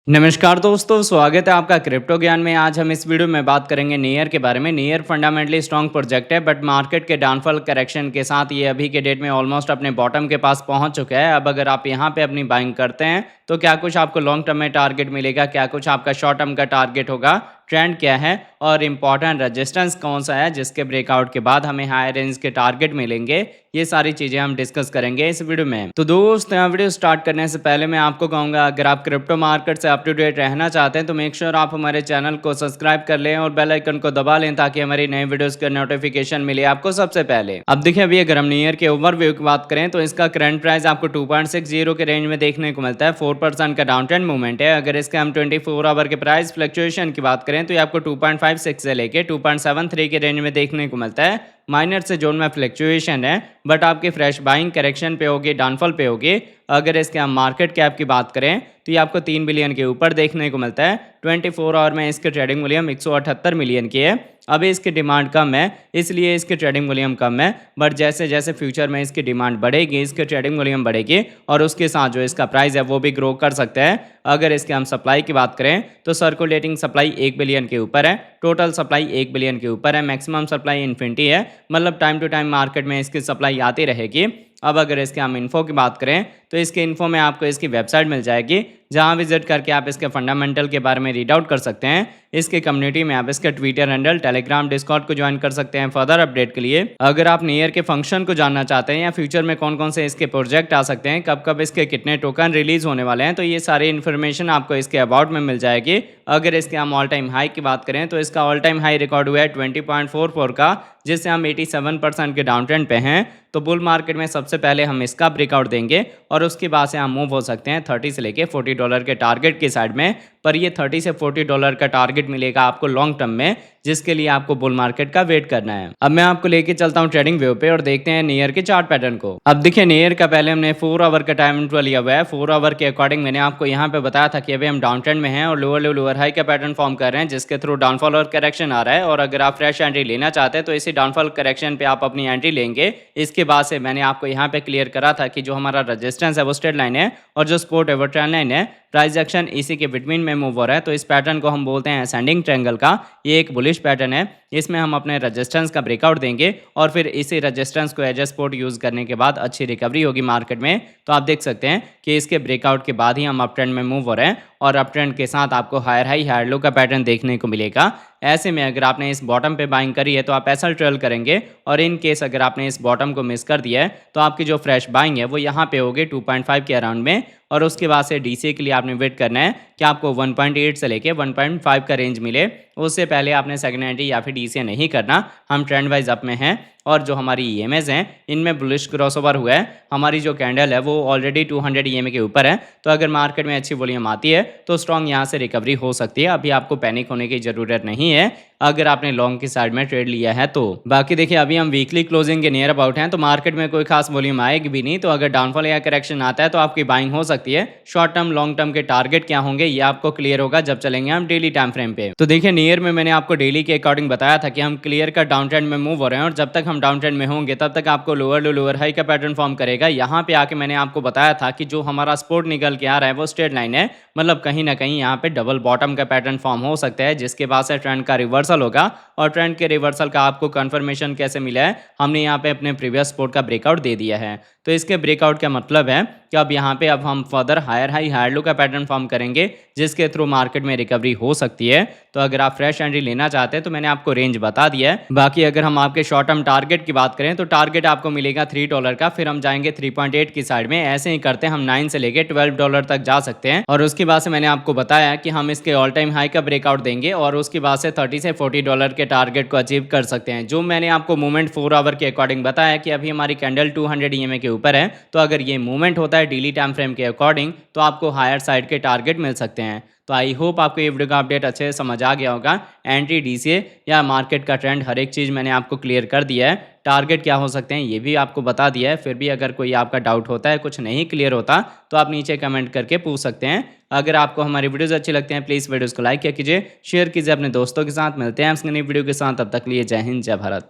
नमस्कार दोस्तों, स्वागत है आपका क्रिप्टो ज्ञान में। आज हम इस वीडियो में बात करेंगे नियर के बारे में। नियर फंडामेंटली स्ट्रॉन्ग प्रोजेक्ट है, बट मार्केट के डाउनफॉल करेक्शन के साथ ये अभी के डेट में ऑलमोस्ट अपने बॉटम के पास पहुंच चुका है। अब अगर आप यहां पे अपनी बाइंग करते हैं तो क्या कुछ आपको लॉन्ग टर्म में टारगेट मिलेगा, क्या कुछ आपका शॉर्ट टर्म का टारगेट होगा, ट्रेंड क्या है और इंपॉर्टेंट रेजिस्टेंस कौन सा है जिसके ब्रेकआउट के बाद हमें हाई रेंज के टारगेट मिलेंगे, ये सारी चीज़ें हम डिस्कस करेंगे इस वीडियो में। तो दोस्तों, वीडियो स्टार्ट करने से पहले मैं आपको कहूँगा, अगर आप क्रिप्टो मार्केट से अप टू डेट रहना चाहते हैं तो मेक श्योर आप हमारे चैनल को सब्सक्राइब कर लें और बेल आइकन को दबा लें ताकि हमारी नए वीडियोस का नोटिफिकेशन मिले आपको सबसे पहले। अब देखिए, अभी अगर हम नियर के ओवरव्यू की बात करें तो इसका करंट प्राइस आपको 2.60 के रेंज में देखने को मिलता है। 4% का डाउन ट्रेंड मूवमेंट है। अगर इसके हम 24 आवर के प्राइस फ्लक्चुएशन की बात करें तो ये आपको 2.56 से लेके 2.73 के रेंज में देखने को मिलता है। माइनर से जोन में फ्लक्चुएशन है, बट आपकी फ्रेश बाइंग करेक्शन पे होगी, डाउनफॉल पे होगी। अगर इसके हम मार्केट कैप की बात करें तो ये आपको 3 बिलियन के ऊपर देखने को मिलता है। 24 आवर में इसके ट्रेडिंग वॉल्यूम 178 मिलियन की है। अभी इसकी डिमांड कम है, इसलिए इसकी ट्रेडिंग वॉल्यूम कम है, बट जैसे जैसे फ्यूचर में इसकी डिमांड बढ़ेगी, इसकी ट्रेडिंग वॉल्यूम बढ़ेगी और उसके साथ जो इसका प्राइस है वो भी ग्रो कर सकता है। अगर इसके हम सप्लाई की बात करें तो सर्कुलेटिंग सप्लाई 1 बिलियन के ऊपर है, टोटल सप्लाई 1 बिलियन के ऊपर है, मैक्सिमम सप्लाई इन्फिनिटी है, मतलब टाइम टू टाइम मार्केट में इसकी सप्लाई आती रहेगी। अब अगर इसके हम इन्फो की बात करें तो इसके इन्फो में आपको इसकी वेबसाइट मिल जाएगी, जहां विजिट करके आप इसके फंडामेंटल के बारे में रीड आउट कर सकते हैं। इसके कम्युनिटी में आप इसके ट्विटर हैंडल, टेलीग्राम, डिस्कॉर्ड को ज्वाइन कर सकते हैं फर्दर अपडेट के लिए। अगर आप नियर के फंक्शन को जानना चाहते हैं या फ्यूचर में कौन कौन से इसके प्रोजेक्ट आ सकते हैं, कब कब इसके कितने टोकन रिलीज होने वाले हैं, तो ये सारी इन्फॉर्मेशन आपको इसके अबाउट में मिल जाएगी। अगर इसके हम ऑल टाइम हाई की बात करें तो इसका ऑल टाइम हाई रिकॉर्ड हुआ है 20.44 का, जिससे हम 87% के डाउन ट्रेंड पे हैं। तो बुल मार्केट में सबसे पहले हम इसका ब्रेकआउट देंगे और उसके बाद से हम मूव हो सकते हैं 30 से लेके $40 के टारगेट की साइड में। पर ये $30 से $40 का टारगेट मिलेगा आपको लॉन्ग टर्म में, जिसके लिए आपको बुल मार्केट का वेट करना है। अब मैं आपको लेके चलता हूँ ट्रेडिंग व्यू पे और देखते हैं नियर के चार्ट पैटर्न को। अब देखिए, नियर का पहले हमने 4 आवर का टाइम इंटरवल लिया हुआ है। 4 आवर के अकॉर्डिंग मैंने आपको यहाँ पे बताया था कि अभी हम डाउन ट्रेंड में हैं और लोअर लो लोअर हाई का पैटर्न फॉर्म कर रहे हैं, जिसके थ्रू डाउनफॉल और करेक्शन आ रहा है। और अगर आप फ्रेश एंट्री लेना चाहते हैं तो इसी डाउनफॉल करेक्शन पे आप अपनी एंट्री लेंगे। इसके बाद से मैंने आपको यहाँ पे क्लियर करा था कि जो हमारा रेजिस्टेंस है वो स्ट्रेट लाइन है और जो सपोर्ट है वो ट्रेंड लाइन है। प्राइस एक्शन इसी के बिटवीन में मूव हो रहा है, तो इस पैटर्न को हम बोलते हैं असेंडिंग ट्रायंगल का। ये एक बुलिश पैटर्न है, इसमें हम अपने रेजिस्टेंस का ब्रेकआउट देंगे और फिर इसी रेजिस्टेंस को एज ए सपोर्ट यूज करने के बाद अच्छी रिकवरी होगी मार्केट में। तो आप देख सकते हैं कि इसके ब्रेकआउट के बाद ही हम अप ट्रेंड में मूव हो रहे हैं और अप ट्रेंड के साथ आपको हायर हाई हायर लो का पैटर्न देखने को मिलेगा। ऐसे में अगर आपने इस बॉटम पे बाइंग करी है तो आप ऐसा ट्रेल करेंगे, और इन केस अगर आपने इस बॉटम को मिस कर दिया है तो आपकी जो फ्रेश बाइंग है वो यहाँ पे होगी 2.5 के अराउंड में। और उसके बाद से डीसी के लिए आपने वेट करना है कि आपको 1.8 से लेके 1.5 का रेंज मिले। उससे पहले आपने सेकंड एंट्री या फिर डीसी नहीं करना। हम ट्रेंड वाइज अप में हैं और जो हमारी ईएमएस हैं इनमें बुलिश क्रॉसओवर हुआ है। हमारी जो कैंडल है वो ऑलरेडी 200 ईएमए के ऊपर है, तो अगर मार्केट में अच्छी वॉल्यूम आती है तो स्ट्रॉन्ग यहाँ से रिकवरी हो सकती है। अभी आपको पैनिक होने की ज़रूरत नहीं है अगर आपने लॉन्ग की साइड में ट्रेड लिया है तो। बाकी देखिए, अभी हम वीकली क्लोजिंग के नियर अबाउट हैं, तो मार्केट में कोई खास वॉल्यूम आएगी भी नहीं। तो अगर डाउनफॉल या करेक्शन आता है तो आपकी बाइंग हो सकती है। शॉर्ट टर्म लॉन्ग टर्म के टारगेट क्या होंगे ये आपको क्लियर होगा जब चलेंगे हम डेली टाइम फ्रेम पे। तो देखिए, नियर में मैंने आपको डेली के अकॉर्डिंग बताया था कि हम क्लियर का डाउन ट्रेंड में मूव हो रहे हैं और जब तक हम डाउन ट्रेंड में होंगे तब तक आपको लोअर लो लोअर हाई का पैटर्न फॉर्म करेगा। यहाँ पे आके मैंने आपको बताया था कि जो हमारा सपोर्ट निकल के आ रहा है वो स्ट्रेट लाइन है, मतलब कहीं ना कहीं यहाँ पे डबल बॉटम का पैटर्न फॉर्म हो सकता है, जिसके बाद से ट्रेंड का रिवर्सल होगा। और ट्रेंड के रिवर्सल का आपको कंफर्मेशन कैसे मिला है, हमने यहाँ पे अपने प्रीवियस सपोर्ट का ब्रेकआउट दे दिया है। तो इसके ब्रेकआउट का मतलब है कि अब यहाँ पे अब हम further higher high higher low का पैटर्न फॉर्म करेंगे, जिसके थ्रू मार्केट में रिकवरी हो सकती है। तो अगर आप फ्रेश एंट्री लेना चाहते हैं तो मैंने आपको रेंज बता दिया है। बाकी अगर हम आपके शॉर्ट टर्म टारगेट की बात करें तो टारगेट आपको मिलेगा $3 का, फिर हम जाएंगे 3.8 की साइड में। ऐसे ही करते हैं हम 9 से लेके $12 तक जा सकते हैं। और उसके बाद से मैंने आपको बताया कि हम इसके ऑल टाइम हाई का ब्रेकआउट देंगे और उसके बाद से $30 से $40 के टारगेट को अचीव कर सकते हैं। जो मैंने आपको मूवमेंट 4 आवर के अकॉर्डिंग बताया कि अभी हमारी कैंडल 200 ईएमए के ऊपर है, तो अगर ये मूवमेंट होता है डेली टाइम फ्रेम के अकॉर्डिंग तो आपको हायर साइड के टारगेट मिल सकते हैं। तो आई होप आपको ये वीडियो का अपडेट अच्छे से समझ आ गया होगा। एंट्री डीसीए या मार्केट का ट्रेंड हर एक चीज़ मैंने आपको क्लियर कर दिया है। टारगेट क्या हो सकते हैं ये भी आपको बता दिया है। फिर भी अगर कोई आपका डाउट होता है, कुछ नहीं क्लियर होता, तो आप नीचे कमेंट करके पूछ सकते हैं। अगर आपको हमारी वीडियोस अच्छी लगती हैं प्लीज़ वीडियोस को लाइक कीजिए, शेयर कीजिए अपने दोस्तों के साथ। मिलते हैं आपसे नई वीडियो के साथ, तब तक लिए जय हिंद जय भारत।